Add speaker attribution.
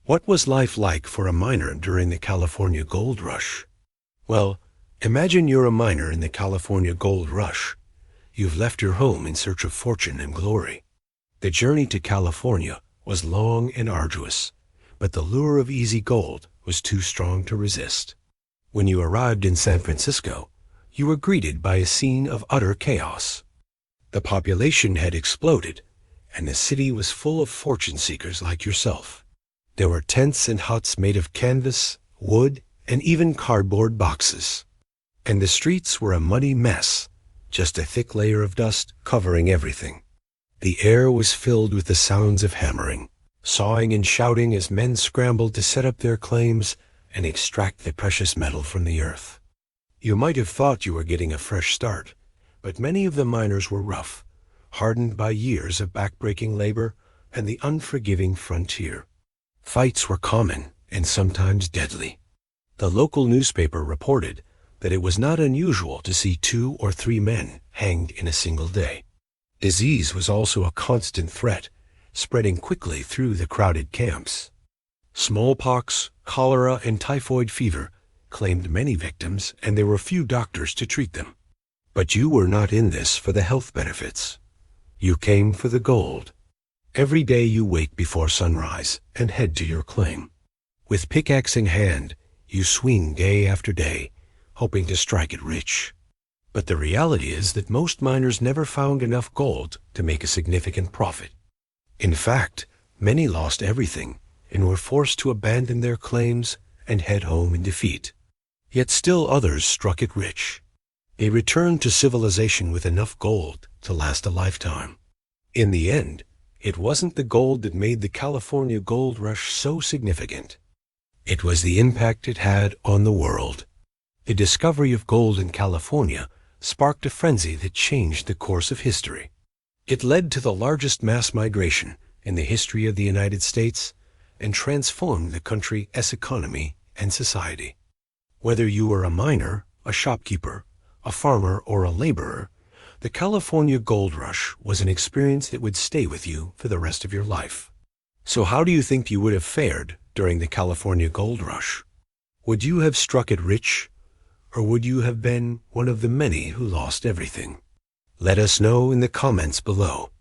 Speaker 1: What was life like for a miner during the California Gold Rush? Well, imagine you're a miner in the California Gold Rush. You've left your home in search of fortune and glory. The journey to California was long and arduous, but the lure of easy gold was too strong to resist. When you arrived in San Francisco, you were greeted by a scene of utter chaos. The population had exploded, and the city was full of fortune seekers like yourself. There were tents and huts made of canvas, wood, and even cardboard boxes. And the streets were a muddy mess, just a thick layer of dust covering everything. The air was filled with the sounds of hammering, sawing and shouting as men scrambled to set up their claims and extract the precious metal from the earth. You might have thought you were getting a fresh start, but many of the miners were rough, hardened by years of backbreaking labor and the unforgiving frontier. Fights were common and sometimes deadly. The local newspaper reported that it was not unusual to see 2 or 3 men hanged in a single day. Disease was also a constant threat, spreading quickly through the crowded camps. Smallpox, cholera, and typhoid fever claimed many victims, and there were few doctors to treat them. But you were not in this for the health benefits. You came for the gold. Every day you wake before sunrise and head to your claim. With pickaxe in hand, you swing day after day, hoping to strike it rich. But the reality is that most miners never found enough gold to make a significant profit. In fact, many lost everything and were forced to abandon their claims and head home in defeat. Yet still others struck it rich. They returned to civilization with enough gold to last a lifetime. In the end, it wasn't the gold that made the California Gold Rush so significant. It was the impact it had on the world. The discovery of gold in California sparked a frenzy that changed the course of history. It led to the largest mass migration in the history of the United States and transformed the country's economy and society. Whether you were a miner, a shopkeeper, a farmer, or a laborer, the California Gold Rush was an experience that would stay with you for the rest of your life. So how do you think you would have fared during the California Gold Rush? Would you have struck it rich, or would you have been one of the many who lost everything? Let us know in the comments below.